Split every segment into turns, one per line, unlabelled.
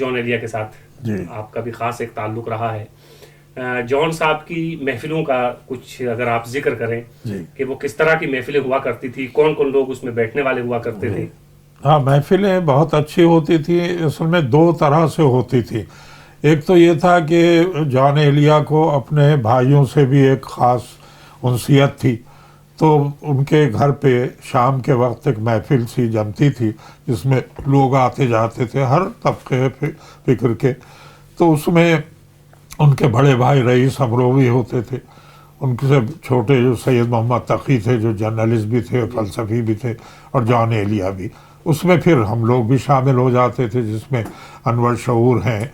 جان ایلیا کے ساتھ آپ کا بھی خاص ایک تعلق رہا ہے. جان صاحب کی محفلوں کا کچھ اگر آپ ذکر کریں کہ وہ کس طرح کی محفلیں ہوا کرتی تھی, کون کون لوگ اس میں بیٹھنے والے ہوا کرتے تھے؟
ہاں, محفلیں بہت اچھی ہوتی تھی. اصل میں دو طرح سے ہوتی تھی. ایک تو یہ تھا کہ جان ایلیا کو اپنے بھائیوں سے بھی ایک خاص انسیت تھی, تو ان کے گھر پہ شام کے وقت ایک محفل سی جمتی تھی جس میں لوگ آتے جاتے تھے ہر طبقے فکر کے. تو اس میں ان کے بڑے بھائی رئیس امروی ہوتے تھے, ان سے چھوٹے جو سید محمد تقی تھے جو جرنلسٹ بھی تھے, فلسفی بھی تھے, اور جان ایلیا بھی. اس میں پھر ہم لوگ بھی شامل ہو جاتے تھے جس میں انور شعور ہیں,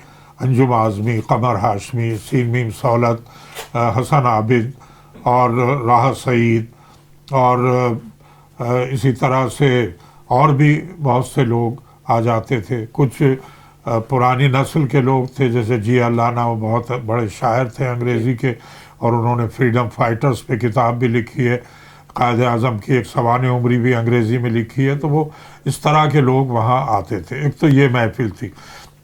انجم اعظمی, قمر ہاشمی, سین میم سولت, حسن عابد اور راحت سعید, اور اسی طرح سے اور بھی بہت سے لوگ آ جاتے تھے. کچھ پرانی نسل کے لوگ تھے جیسے جی اللہ, وہ بہت بڑے شاعر تھے انگریزی کے, اور انہوں نے فریڈم فائٹرز پہ کتاب بھی لکھی ہے. قائد اعظم کی ایک سوانح عمری بھی انگریزی میں لکھی ہے. تو وہ اس طرح کے لوگ وہاں آتے تھے. ایک تو یہ محفل تھی.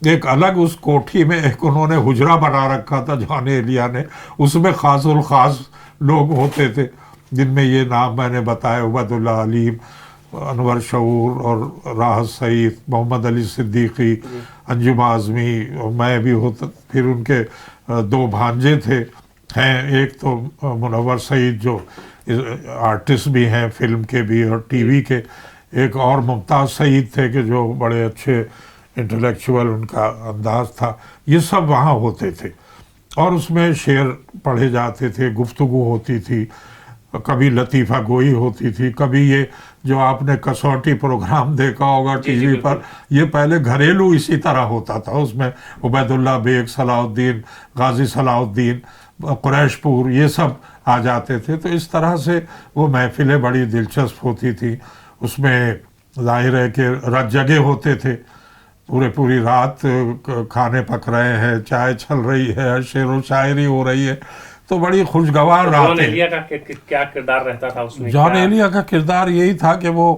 ایک الگ اس کوٹھی میں ایک انہوں نے حجرہ بنا رکھا تھا جان ایلیا نے, اس میں خاص الخاص لوگ ہوتے تھے جن میں یہ نام میں نے بتایا, عبید اللہ علیم, انور شعور اور راحت سعید, محمد علی صدیقی, انجم اعظمی, میں بھی ہوتا. پھر ان کے دو بھانجے تھے ہیں, ایک تو منور سعید جو آرٹسٹ بھی ہیں فلم کے بھی اور ٹی وی کے, ایک اور ممتاز سعید تھے کہ جو بڑے اچھے انٹلیکچوئل ان کا انداز تھا. یہ سب وہاں ہوتے تھے, اور اس میں شعر پڑھے جاتے تھے, گفتگو ہوتی تھی, کبھی لطیفہ گوئی ہوتی تھی, کبھی یہ جو آپ نے کسوٹی پروگرام دیکھا ہوگا ٹی وی پر, یہ پہلے گھریلو اسی طرح ہوتا تھا. اس میں عبید اللہ بیگ, صلاح الدین, غازی صلاح الدین, قریش پور, یہ سب آ جاتے تھے. تو اس طرح سے وہ محفلیں بڑی دلچسپ ہوتی تھی. اس میں ظاہر ہے کہ رت جگے ہوتے تھے, پوری رات کھانے پک رہے ہیں, چائے چل رہی ہے, شعر و شاعری ہو رہی ہے, تو بڑی خوشگوار رات ہے.
جان ایلیا کا کیا کردار رہتا تھا اس میں؟
جان ایلیا کا کردار یہی تھا کہ وہ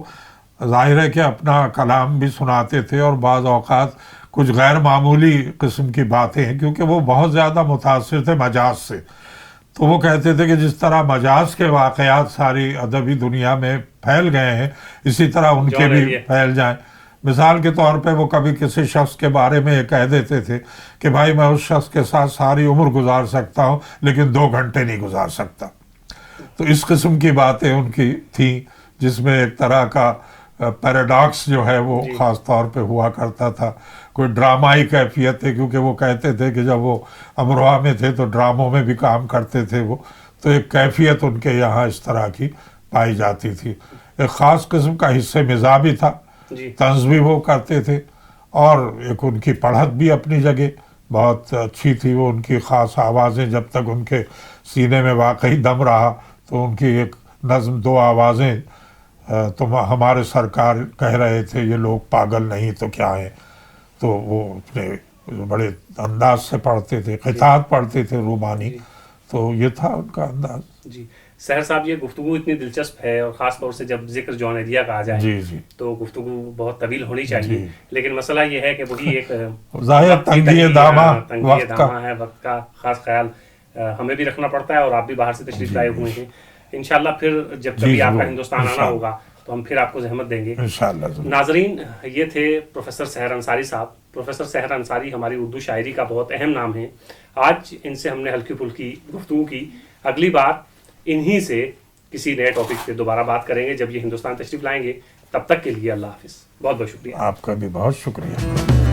ظاہر ہے کہ اپنا کلام بھی سناتے تھے, اور بعض اوقات کچھ غیر معمولی قسم کی باتیں ہیں, کیونکہ وہ بہت زیادہ متاثر تھے مجاز سے. تو وہ کہتے تھے کہ جس طرح مجاز کے واقعات ساری ادبی دنیا میں پھیل گئے ہیں, اسی طرح ان کے بھی پھیل جائیں. مثال کے طور پہ وہ کبھی کسی شخص کے بارے میں یہ کہہ دیتے تھے کہ بھائی میں اس شخص کے ساتھ ساری عمر گزار سکتا ہوں لیکن 2 گھنٹے نہیں گزار سکتا. تو اس قسم کی باتیں ان کی تھیں, جس میں ایک طرح کا پیراڈاکس جو ہے وہ خاص طور پہ ہوا کرتا تھا. کوئی ڈرامائی کیفیت ہے, کیونکہ وہ کہتے تھے کہ جب وہ امروہہ میں تھے تو ڈراموں میں بھی کام کرتے تھے وہ, تو ایک کیفیت ان کے یہاں اس طرح کی پائی جاتی تھی. ایک خاص قسم کا حصہ مزاح بھی تھا, طنز بھی وہ کرتے تھے, اور ایک ان کی پڑھت بھی اپنی جگہ بہت اچھی تھی. وہ ان کی خاص آوازیں, جب تک ان کے سینے میں واقعی دم رہا تو ان کی ایک نظم 2 آوازیں, تم ہمارے سرکار کہہ رہے تھے یہ لوگ پاگل نہیں تو کیا ہیں, تو وہ اپنے بڑے انداز سے پڑھتے تھے, قطعات پڑھتے تھے رومانی. تو یہ تھا ان کا انداز.
جی سحر صاحب, یہ گفتگو اتنی دلچسپ ہے, اور خاص طور سے جب ذکر جان ایلیا کا آ جائے تو گفتگو بہت طویل ہونی چاہیے. لیکن مسئلہ یہ ہے کہ وہی ایک
ظاہر تنگی دامہ
ہے, وقت کا خاص خیال ہمیں بھی رکھنا پڑتا ہے, اور آپ بھی باہر سے تشریف لائے ہوئے ہیں. انشاءاللہ پھر جب کبھی آپ کا ہندوستان آنا ہوگا تو ہم پھر آپ کو زحمت دیں گے انشاءاللہ. ناظرین, یہ تھے پروفیسر سحر انصاری صاحب. پروفیسر سحر انصاری ہماری اردو شاعری کا بہت اہم نام ہے. آج ان سے ہم نے ہلکی پھلکی گفتگو کی. اگلی بار انہی سے کسی نئے ٹاپک پہ دوبارہ بات کریں گے جب یہ ہندوستان تشریف لائیں گے. تب تک کے لیے اللہ حافظ. بہت بہت شکریہ.
آپ کا بھی بہت شکریہ.